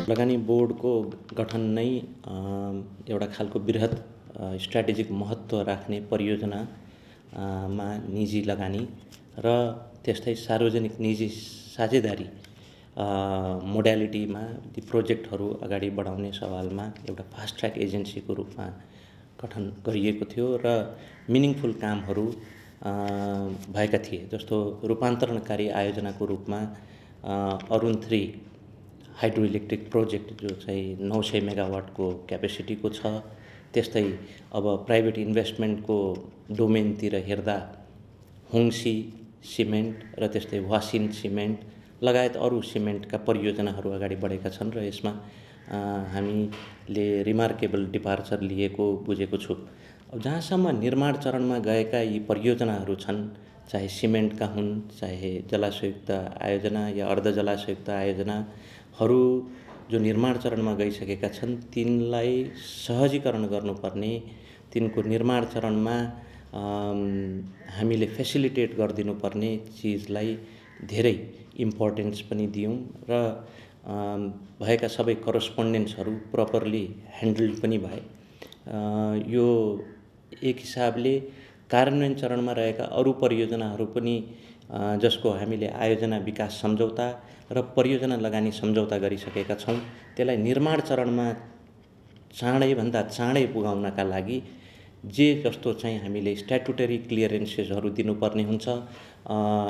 लगानी बोर्डको गठन नै एउटा खालको बृहत स्ट्र्याटेजिक महत्त्व राख्ने परियोजना मा निजी लगानी र त्यस्तै सार्वजनिक निजी साझेदारी मोडालिटीमा ती प्रोजेक्टहरू अगाडि बढाउने सवालमा एउटा फास्ट ट्र्याक एजेन्सीको रूपमा गठन गरिएको थियो र मिनिङफुल कामहरू भएका थिए। जस्तो रूपान्तरणकारी आयोजनाको रूपमा अरुण 3 हाइड्रो इलेक्ट्रिक प्रोजेक्ट जो चाहिँ 900 मेगावाटको क्यापेसिटीको छ। त्यस्तै अब प्राइभेट इन्भेस्टमेन्टको डोमेनतिर हेर्दा होङसी सिमेन्ट र त्यस्तै वासिन सिमेन्ट लगायत अरू सिमेन्टका परियोजनाहरू अगाडि बढेका छन् र यसमा हामीले रिमार्केबल डिपार्चर लिएको बुझेको छु। अब जहाँसम्म निर्माण चरणमा गएका यी परियोजनाहरू छन्, चाहे सिमेन्टका हुन्, चाहे जलाशयुक्त आयोजना या अर्ध जलाशयुक्त आयोजनाहरू जो निर्माण चरणमा गइसकेका छन्, तिनलाई सहजीकरण गर्नुपर्ने, तिनको निर्माण चरणमा हामीले फेसिलिटेट गरिदिनुपर्ने चिजलाई धेरै इम्पोर्टेन्स पनि दियौँ र भएका सबै करस्पोन्डेन्सहरू प्रपरली ह्यान्डल पनि भए। यो एक हिसाबले कार्यान्वयन चरणमा रहेका अरू परियोजनाहरू पनि जसको हामीले आयोजना विकास सम्झौता र परियोजना लगानी सम्झौता गरिसकेका छौँ, त्यसलाई निर्माण चरणमा चाँडैभन्दा चाँडै पुगाउनका लागि जे जस्तो चाहिँ हामीले स्ट्याट्युटरी क्लियरेन्सेसहरू दिनुपर्ने हुन्छ।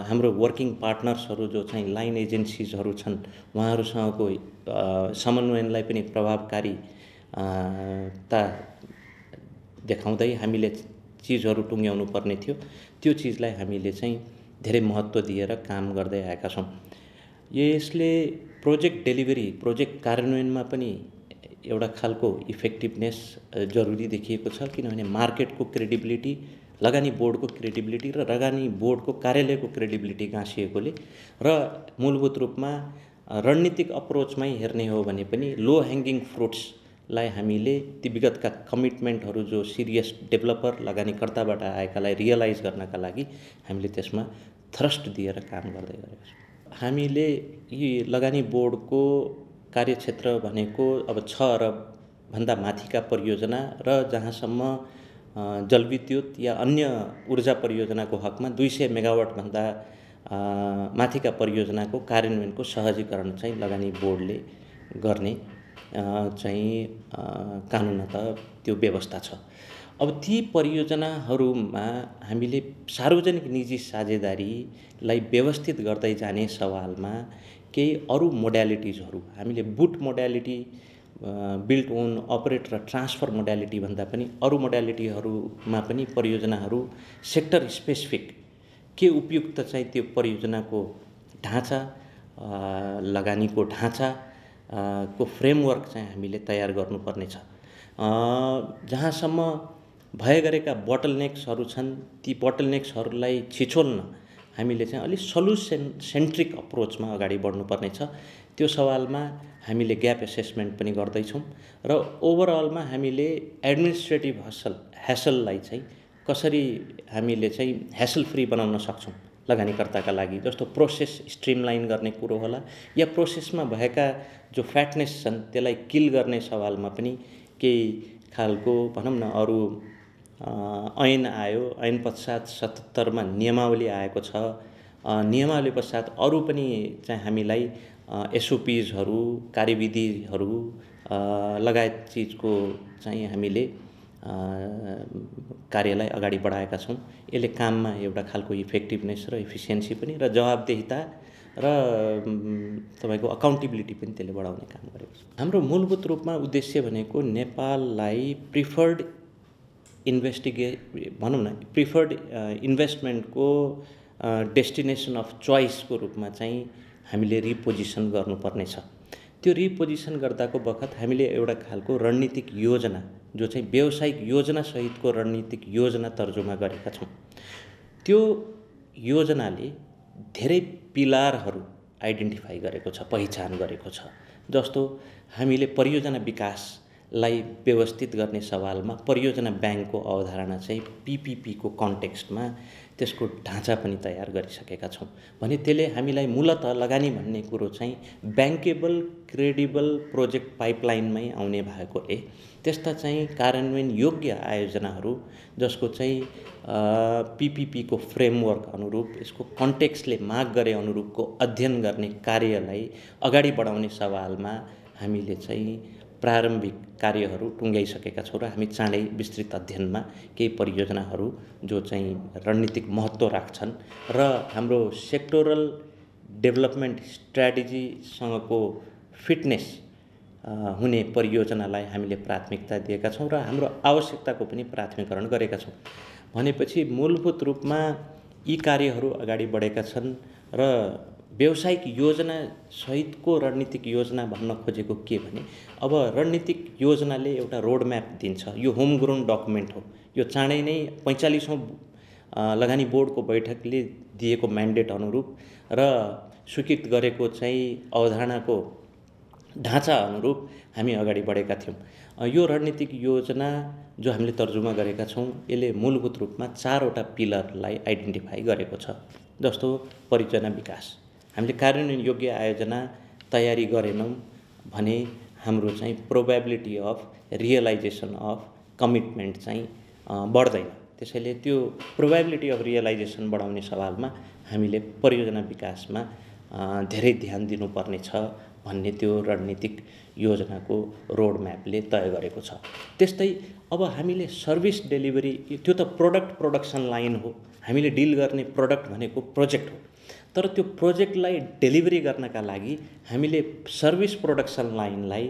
हाम्रो वर्किङ पार्टनर्सहरू जो चाहिँ लाइन एजेन्सिजहरू छन्, उहाँहरूसँगको समन्वयनलाई पनि प्रभावकारीता देखाउँदै हामीले चिजहरू टुङ्ग्याउनु पर्ने थियो। त्यो चिजलाई हामीले चाहिँ धेरै महत्त्व दिएर काम गर्दै आएका छौँ। यसले प्रोजेक्ट डेलिभरी, प्रोजेक्ट कार्यान्वयनमा पनि एउटा खालको इफेक्टिभनेस जरुरी देखिएको छ, किनभने मार्केटको क्रेडिबिलिटी, लगानी बोर्डको क्रेडिबिलिटी र लगानी बोर्डको कार्यालयको क्रेडिबिलिटी गाँसिएकोले र मूलभूत रूपमा रणनीतिक अप्रोचमै हेर्ने हो भने पनि लो ह्याङ्गिङ फ्रुट्सलाई हामीले ती विगतका कमिटमेन्टहरू जो सिरियस डेभलपर लगानीकर्ताबाट आएकालाई रियलाइज गर्नका लागि हामीले त्यसमा थ्रस्ट दिएर काम गर्दै गरेका छौँ। हामीले यी लगानी बोर्डको कार्यक्षेत्र भनेको अब 6 अरब भन्दा माथिका परियोजना र जहाँसम्म जलविद्युत या अन्य ऊर्जा परियोजनाको हकमा 200 मेगावाट भन्दा माथिका परियोजनाको कार्यान्वयनको सहजीकरण चाहिँ लगानी बोर्डले गर्ने चाहिँ कानुनत त्यो व्यवस्था छ। अब ती परियोजनाहरूमा हामीले सार्वजनिक निजी साझेदारीलाई व्यवस्थित गर्दै जाने सवालमा केही अरू मोडालिटिजहरू हामीले BOOT modality, build own operate र ट्रान्सफर मोडालिटी भन्दा पनि अरू मोडालिटीहरूमा पनि परियोजनाहरू सेक्टर स्पेसिफिक के उपयुक्त चाहिँ त्यो परियोजनाको ढाँचा, लगानीको ढाँचा को फ्रेमवर्क चाहिँ हामीले तयार गर्नुपर्ने छ। जहाँसम्म भए गरेका बोटलनेक्सहरू छन्, ती बोटलनेक्सहरूलाई छिचोल्न हामीले चाहिँ अलिक सल्युसन सेन्ट्रिक अप्रोचमा अगाडि बढ्नुपर्ने छ। त्यो सवालमा हामीले ग्याप एसेसमेन्ट पनि गर्दैछौँ र ओभरअलमा हामीले एडमिनिस्ट्रेटिभ ह्यासललाई चाहिँ कसरी हामीले चाहिँ ह्यासल फ्री बनाउन सक्छौँ लगानीकर्ताका लागि, जस्तो प्रोसेस स्ट्रिमलाइन गर्ने कुरो होला या प्रोसेसमा भएका जो फ्याटनेस छन् त्यसलाई किल गर्ने सवालमा पनि केही खालको भनौँ न अरू ऐन आयो, ऐन पश्चात 77 मा नियमावली आएको छ। नियमावली पश्चात अरू पनि चाहिँ हामीलाई एसओपीजहरू, कार्यविधिहरू लगायत चिजको चाहिँ हामीले कार्यलाई अगाडि बढाएका छौँ। यसले काममा एउटा खालको इफेक्टिभनेस र इफिसियन्सी पनि र जवाबदेहिता र तपाईँको अकाउन्टेबिलिटी पनि त्यसले बढाउने काम गरेको छ। हाम्रो मूलभूत रूपमा उद्देश्य भनेको नेपाललाई प्रिफर्ड भनौँ न प्रिफर्ड इन्भेस्टमेन्टको डेस्टिनेसन अफ चोइसको रूपमा चाहिँ हामीले रिपोजिसन गर्नुपर्ने छ। त्यो रिपोजिसन गर्दाको बखत हामीले एउटा खालको रणनीतिक योजना जो चाहिँ व्यावसायिक योजना सहितको रणनीतिक योजना तर्जुमा गरेका छौँ। त्यो योजनाले धेरै पिलारहरू आइडेन्टिफाई गरेको छ, पहिचान गरेको छ। जस्तो हामीले परियोजना विकास लाई व्यवस्थित गर्ने सवालमा परियोजना ब्याङ्कको अवधारणा चाहिँ पीपीपीको कन्टेक्स्टमा त्यसको ढाँचा पनि तयार गरिसकेका छौँ भने त्यसले हामीलाई मूलत लगानी भन्ने कुरो चाहिँ ब्याङ्केबल क्रेडिबल प्रोजेक्ट पाइपलाइनमै आउने भएकोले त्यस्ता चाहिँ कार्यान्वयन योग्य आयोजनाहरू जसको चाहिँ पीपीपीको फ्रेमवर्क अनुरूप यसको कन्टेक्स्टले माग गरे अनुरूपको अध्ययन गर्ने कार्यलाई अगाडि बढाउने सवालमा हामीले चाहिँ प्रारम्भिक कार्यहरू टुङ्ग्याइसकेका छौँ र हामी चाँडै विस्तृत अध्ययनमा केही परियोजनाहरू जो चाहिँ रणनीतिक महत्त्व राख्छन् र हाम्रो सेक्टोरल डेभलपमेन्ट स्ट्र्याटेजीसँगको फिटनेस हुने परियोजनालाई हामीले प्राथमिकता दिएका छौँ र हाम्रो आवश्यकताको पनि प्राथमिकरण गरेका छौँ भनेपछि मूलभूत रूपमा यी कार्यहरू अगाडि बढेका छन् र व्यावसायिक योजना सहितको रणनीतिक योजना भन्न खोजेको के भने अब रणनीतिक योजनाले एउटा रोड म्याप दिन्छ यो होम ग्राउन्ड डकुमेन्ट हो यो चाँडै नै 45औं लगानी बोर्डको बैठकले दिएको म्यान्डेट अनुरूप र स्वीकृत गरेको चाहिँ अवधारणाको ढाँचा अनुरूप हामी अगाडि बढेका थियौँ। यो रणनीतिक योजना जो हामीले तर्जुमा गरेका छौँ यसले मूलभूत रूपमा 4वटा पिलरलाई आइडेन्टिफाई गरेको छ जस्तो परियोजना विकास हामीले कार्यान्वयन योग्य आयोजना तयारी गरेनौँ भने हाम्रो चाहिँ probability of realisation of commitment चाहिँ बढ्दैन त्यसैले त्यो प्रोबेबिलिटी अफ रियलाइजेसन बढाउने सवालमा हामीले परियोजना विकासमा धेरै ध्यान दिनुपर्ने छ भन्ने त्यो रणनीतिक योजनाको रोड म्यापले तय गरेको छ। त्यस्तै अब हामीले सर्भिस डेलिभरी त्यो त प्रोडक्सन लाइन हो हामीले डिल गर्ने प्रोडक्ट भनेको प्रोजेक्ट हो तर त्यो प्रोजेक्टलाई डेलिभरी गर्नका लागि हामीले सर्भिस प्रोडक्सन लाइनलाई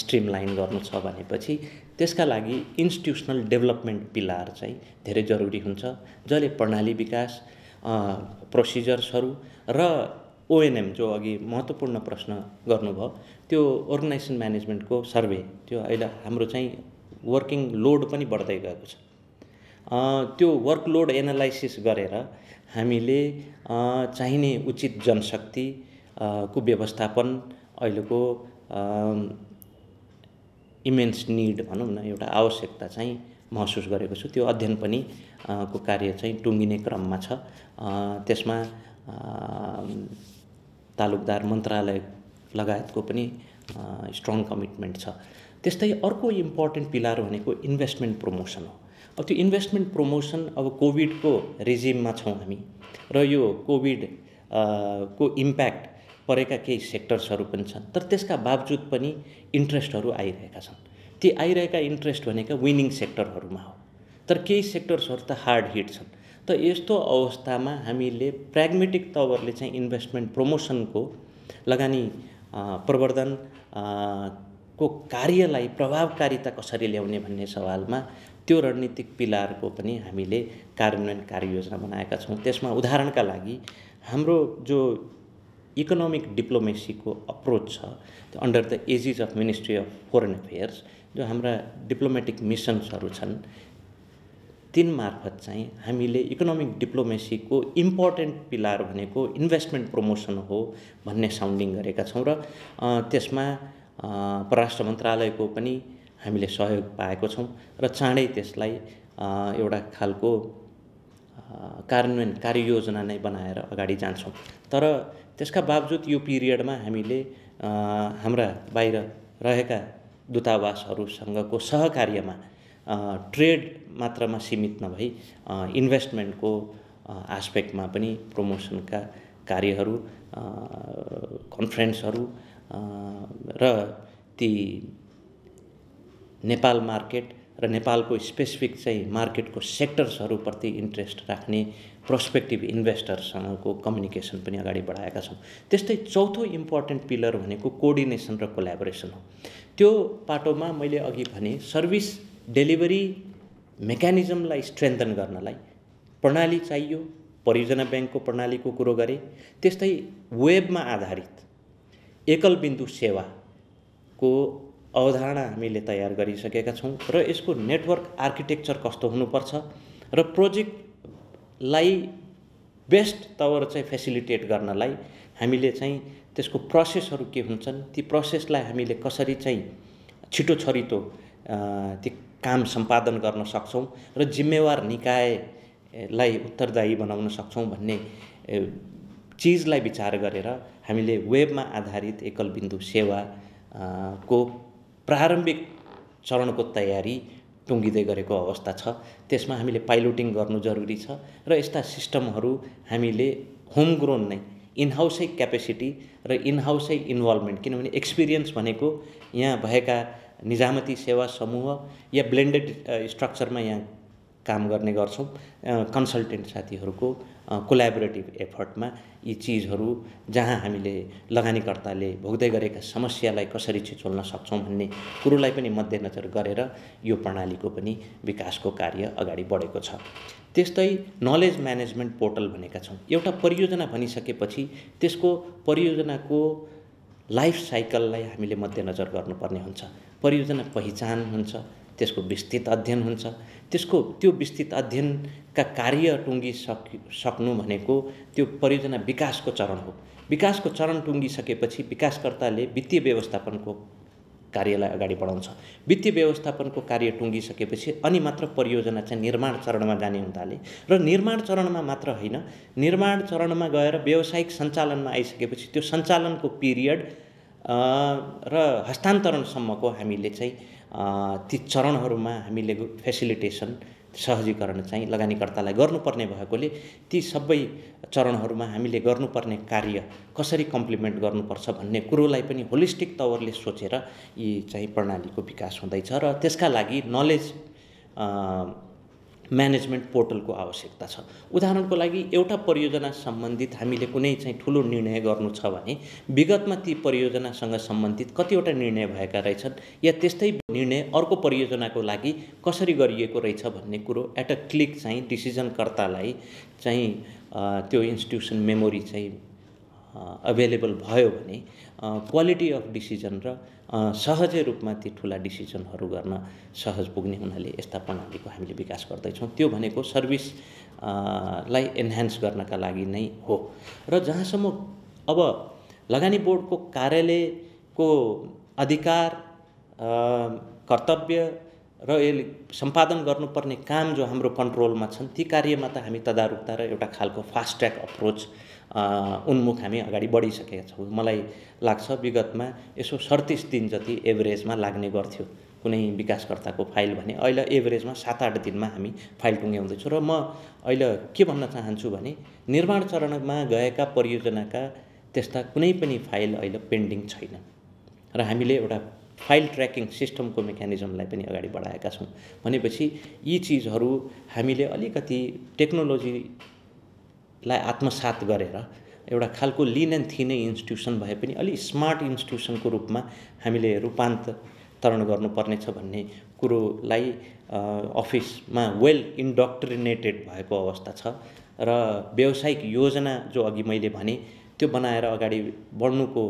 स्ट्रिमलाइन गर्नु छ भनेपछि त्यसका लागि इन्स्टिट्युसनल डेभलपमेन्ट पिलर चाहिँ धेरै जरुरी हुन्छ जसले प्रणाली विकास प्रोसिजर्सहरू र ओएनएम जो अघि महत्त्वपूर्ण प्रश्न गर्नुभयो त्यो अर्गनाइजेसन म्यानेजमेन्टको सर्वे त्यो अहिले हाम्रो चाहिँ वर्किङ लोड पनि बढ्दै गएको छ त्यो वर्कलोड एनालाइसिस गरेर हामीले चाहिने उचित जनशक्ति को व्यवस्थापन अहिलेको इमेन्स निड भनौँ न एउटा आवश्यकता चाहिँ महसुस गरेको छु त्यो अध्ययन पनि को कार्य चाहिँ टुङ्गिने क्रममा छ त्यसमा तालुकदार मन्त्रालय लगायतको पनि स्ट्रङ कमिटमेन्ट छ। त्यस्तै अर्को इम्पोर्टेन्ट पिलर भनेको इन्भेस्टमेन्ट प्रमोसन हो। अब त्यो इन्भेस्टमेन्ट प्रमोसन अब कोभिडको रेजिममा छौँ हामी र यो कोभिड को इम्प्याक्ट परेका केही सेक्टर्सहरू पनि छन् तर त्यसका बावजुद पनि इन्ट्रेस्टहरू आइरहेका छन् ती आइरहेका इन्ट्रेस्ट भनेका विनिङ सेक्टरहरूमा हो तर केही सेक्टर्सहरू त हार्ड हिट छन् त यस्तो अवस्थामा हामीले प्राग्मेटिक तवरले चाहिँ इन्भेस्टमेन्ट प्रमोसनको लगानी प्रवर्धन को कार्यलाई प्रभावकारिता कसरी ल्याउने भन्ने सवालमा त्यो रणनीतिक पिलरको पनि हामीले कार्यान्वयन कार्ययोजना बनाएका छौँ। त्यसमा उदाहरणका लागि हाम्रो जो इकोनोमिक डिप्लोमेसीको अप्रोच छ त्यो under the edges of ministry of foreign affairs जो हाम्रा डिप्लोमेटिक मिसन्सहरू छन् तीन मार्फत चाहिँ हामीले इकोनोमिक डिप्लोमेसीको इम्पोर्टेन्ट पिलर भनेको इन्भेस्टमेन्ट प्रमोसन हो भन्ने साउन्डिङ गरेका छौँ र त्यसमा परराष्ट्र मन्त्रालयको पनि हामीले सहयोग पाएको छौँ र चाँडै त्यसलाई एउटा खालको कार्यान्वयन कार्ययोजना नै बनाएर अगाडि जान्छौँ। तर त्यसका बावजुद यो पिरियडमा हामीले हाम्रा बाहिर रहेका दूतावासहरूसँगको सहकार्यमा ट्रेड मात्रामा सीमित नभई इन्भेस्टमेन्टको आस्पेक्टमा पनि प्रमोसनका कार्यहरू कन्फरेन्सहरू र ती नेपाल मार्केट र नेपालको स्पेसिफिक चाहिँ मार्केटको सेक्टर्सहरूप्रति इन्ट्रेस्ट राख्ने प्रोस्पेक्टिभ इन्भेस्टरसँगको कम्युनिकेसन पनि अगाडि बढाएका छौँ। त्यस्तै चौथो इम्पोर्टेन्ट पिलर भनेको कोअर्डिनेसन र कोल्याबोरेसन हो। त्यो पाटोमा मैले अघि भने सर्भिस डेलिभरी मेकानिजमलाई स्ट्रेन्थन गर्नलाई प्रणाली चाहियो परियोजना ब्याङ्कको प्रणालीको कुरो गरे त्यस्तै वेबमा आधारित एकल बिन्दु सेवाको अवधारणा हामीले तयार गरिसकेका छौँ र यसको नेटवर्क आर्किटेक्चर कस्तो हुनुपर्छ र प्रोजेक्टलाई बेस्ट तवर चाहिँ फेसिलिटेट गर्नलाई हामीले चाहिँ त्यसको प्रोसेसहरू के हुन्छन् ती प्रोसेसलाई हामीले कसरी चाहिँ छिटो छरितो ती काम सम्पादन गर्न सक्छौँ र जिम्मेवार निकायलाई उत्तरदायी बनाउन सक्छौँ भन्ने चिजलाई विचार गरेर हामीले वेबमा आधारित एकल बिन्दु सेवा को प्रारम्भिक चरणको तयारी टुङ्गिँदै गरेको अवस्था छ। त्यसमा हामीले पाइलोटिङ गर्नु जरुरी छ र यस्ता सिस्टमहरू हामीले होमग्रोन नै इनहाउसै क्यापेसिटी र इनहाउसै इन्भल्भमेन्ट, किनभने एक्सपिरियन्स भनेको यहाँ भएका निजामती सेवा समूह या ब्लेन्डेड स्ट्रक्चरमा यहाँ काम गर्ने गर्छौँ कन्सल्टेन्ट साथीहरूको कोल्याबोरेटिभ एफर्टमा यी चिजहरू जहाँ हामीले लगानीकर्ताले भोग्दै गरेका समस्यालाई कसरी छिचोल्न सक्छौँ भन्ने कुरोलाई पनि मध्यनजर गरेर यो प्रणालीको पनि विकासको कार्य अगाडि बढेको छ। त्यस्तै नलेज म्यानेजमेन्ट पोर्टल भनेका छौँ। एउटा परियोजना भनिसकेपछि त्यसको परियोजनाको लाइफ साइकललाई हामीले मध्यनजर गर्नुपर्ने हुन्छ। परियोजना पहिचान हुन्छ, त्यसको विस्तृत अध्ययन हुन्छ, त्यो विस्तृत अध्ययनका कार्य टुङ्गिसक्नु भनेको त्यो परियोजना विकासको चरण हो। विकासको चरण टुङ्गिसकेपछि विकासकर्ताले वित्तीय व्यवस्थापनको कार्यलाई अगाडि बढाउँछ। वित्तीय व्यवस्थापनको कार्य टुङ्गिसकेपछि अनि मात्र परियोजना चाहिँ निर्माण चरणमा जाने हुनाले र निर्माण चरणमा मात्र होइन, निर्माण चरणमा गएर व्यावसायिक सञ्चालनमा आइसकेपछि त्यो सञ्चालनको पिरियड र हस्तान्तरणसम्मको हामीले चाहिँ ती चरणहरूमा हामीले फेसिलिटेसन सहजीकरण चाहिँ लगानीकर्तालाई गर्नुपर्ने भएकोले ती सबै चरणहरूमा हामीले गर्नुपर्ने कार्य कसरी कम्प्लिमेन्ट गर्नुपर्छ भन्ने कुरोलाई पनि होलिस्टिक तवरले सोचेर यी चाहिँ प्रणालीको विकास हुँदैछ र त्यसका लागि नलेज म्यानेजमेन्ट पोर्टलको आवश्यकता छ। उदाहरणको लागि एउटा परियोजना सम्बन्धित हामीले कुनै चाहिँ ठुलो निर्णय गर्नु छ भने विगतमा ती परियोजनासँग सम्बन्धित कतिवटा निर्णय भएका रहेछन् या त्यस्तै निर्णय अर्को परियोजनाको लागि कसरी गरिएको रहेछ भन्ने कुरो एट अ क्लिक चाहिँ डिसिजनकर्तालाई चाहिँ त्यो इन्स्टिट्युसन मेमोरी चाहिँ अभाइलेबल भयो भने क्वालिटी अफ डिसिजन र सहजै रूपमा ती ठुला डिसिजनहरू गर्न सहज पुग्ने हुनाले यस्ता प्रणालीको हामीले विकास गर्दैछौँ। त्यो भनेको सर्भिस लाई एन्हान्स गर्नका लागि नै हो। र जहाँसम्म अब लगानी बोर्डको कार्यालयको अधिकार, कर्तव्य र यसले सम्पादन गर्नुपर्ने काम जो हाम्रो कन्ट्रोलमा छन् ती कार्यमा त हामी तदारुकता र एउटा खालको फास्ट ट्र्याक अप्रोच उन्मुख हामी अगाडि बढिसकेका छौँ। मलाई लाग्छ विगतमा यसो 37 दिन जति एभरेजमा लाग्ने गर्थ्यो कुनै विकासकर्ताको फाइल भने अहिले एभरेजमा 7-8 दिनमा हामी फाइल टुङ्ग्याउँदैछौँ। र म अहिले के भन्न चाहन्छु भने निर्माण चरणमा गएका परियोजनाका त्यस्ता कुनै पनि फाइल अहिले पेन्डिङ छैन र हामीले एउटा फाइल ट्र्याकिङ सिस्टमको मेकानिजमलाई पनि अगाडि बढाएका छौँ। भनेपछि यी चिजहरू हामीले अलिकति टेक्नोलोजीलाई आत्मसात गरेर एउटा खालको लिन एन्ड थिन इन्स्टिट्युसन भए पनि अलि स्मार्ट इन्स्टिट्युसनको रूपमा हामीले रूपान्तरण गर्नुपर्नेछ भन्ने कुरोलाई अफिसमा वेल इन्डक्ट्रिनेटेड भएको अवस्था छ र व्यावसायिक योजना जो अघि मैले भने त्यो बनाएर अगाडि बढ्नुको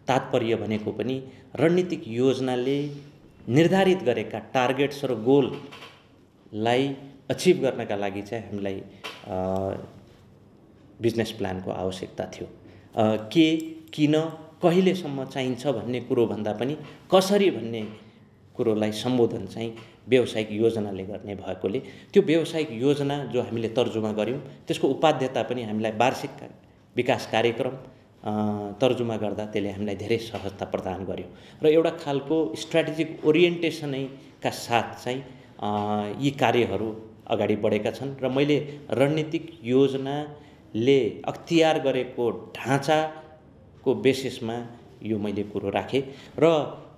तात्पर्य भनेको पनि रणनीतिक योजनाले निर्धारित गरेका टार्गेट्स र गोललाई अचिभ गर्नका लागि चाहिँ हामीलाई बिजनेस प्लानको आवश्यकता थियो। के, किन, कहिलेसम्म चाहिन्छ भन्ने कुरो भन्दा पनि कसरी भन्ने कुरोलाई सम्बोधन चाहिँ व्यावसायिक योजनाले गर्ने भएकोले त्यो व्यावसायिक योजना जो हामीले तर्जुमा गर्यौँ त्यसको उपाध्यता पनि हामीलाई वार्षिक विकास कार्यक्रम तर्जुमा गर्दा त्यसले हामीलाई धेरै सहजता प्रदान गर्यो र एउटा खालको स्ट्र्याटेजिक ओरिएन्टेसनैका साथ चाहिँ यी कार्यहरू अगाडि बढेका छन् र मैले रणनीतिक योजनाले अख्तियार गरेको ढाँचाको बेसिसमा यो मैले कुरो राखेँ र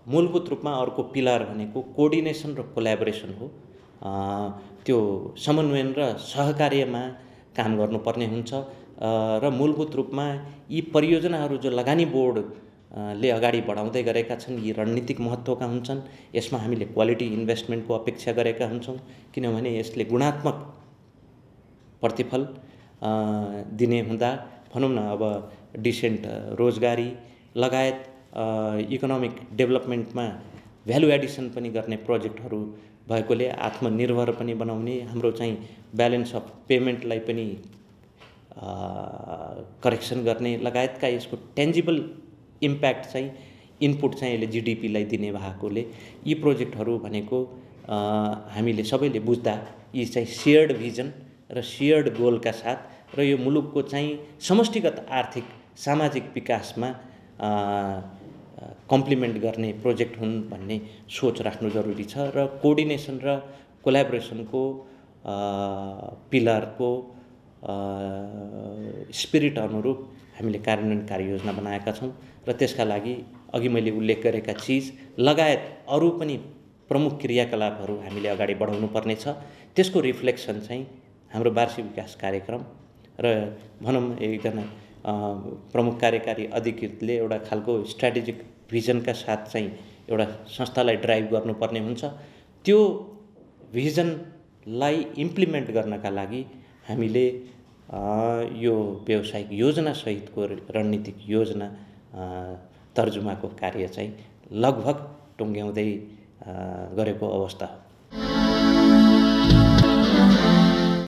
मूलभूत रूपमा अर्को पिलर भनेको कोअर्डिनेसन र कोल्याबोरेसन हो। त्यो समन्वयन र सहकार्यमा काम गर्नुपर्ने हुन्छ र मूलभूत रूपमा यी परियोजनाहरू जो लगानी बोर्डले अगाडि बढाउँदै गरेका छन् यी रणनीतिक महत्त्वका हुन्छन्। यसमा हामीले क्वालिटी इन्भेस्टमेन्टको अपेक्षा गरेका हुन्छौँ किनभने यसले गुणात्मक प्रतिफल दिने हुँदा भनौँ न अब डिसेन्ट रोजगारी लगायत इकोनोमिक डेभलपमेन्टमा भ्यालु एडिसन पनि गर्ने प्रोजेक्टहरू भएकोले आत्मनिर्भर पनि बनाउने, हाम्रो चाहिँ ब्यालेन्स अफ पेमेन्टलाई पनि करेक्सन गर्ने लगायतका यसको टेन्जिबल इम्प्याक्ट चाहिँ इनपुट चाहिँ यसले जिडिपीलाई दिने भएकोले यी प्रोजेक्टहरू भनेको हामीले सबैले बुझ्दा यी चाहिँ सेयर्ड भिजन र सेयर्ड गोलका साथ र यो मुलुकको चाहिँ समष्टिगत आर्थिक सामाजिक विकासमा कम्प्लिमेन्ट गर्ने प्रोजेक्ट हुन् भन्ने सोच राख्नु जरुरी छ र कोअर्डिनेसन र कोल्याबोरेसनको पिलरको स्पिरिट अनुरूप हामीले कार्यान्वयन कार्ययोजना बनाएका छौँ र त्यसका लागि अघि मैले उल्लेख गरेका चिज लगायत अरू पनि प्रमुख क्रियाकलापहरू हामीले अगाडि बढाउनु पर्नेछ। त्यसको रिफ्लेक्सन चाहिँ हाम्रो वार्षिक विकास कार्यक्रम र भनौँ एकजना प्रमुख कार्यकारी अधिकृतले एउटा खालको स्ट्र्याटेजिक भिजनका साथ चाहिँ एउटा संस्थालाई ड्राइभ गर्नुपर्ने हुन्छ। त्यो भिजनलाई इम्प्लिमेन्ट गर्नका लागि हामीले यो व्यावसायिक योजना सहितको रणनीतिक योजना तर्जुमाको कार्य चाहिँ लगभग टुङ्ग्याउँदै गरेको अवस्था हो।